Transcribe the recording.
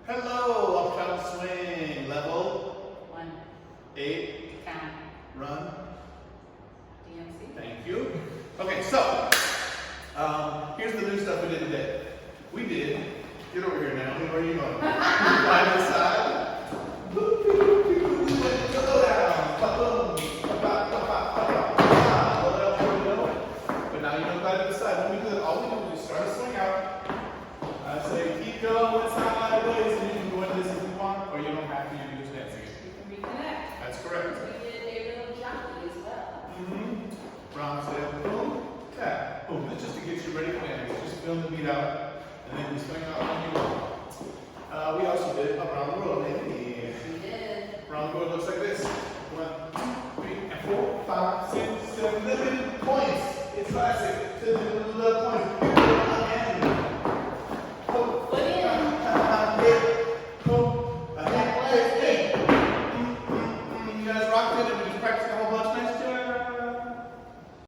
Hello, Uptown Swing, level 1. 8, Count. run. DMC. Thank you. Okay, so here's the new stuff we did today. We did, get over here now, where are you going? By the side.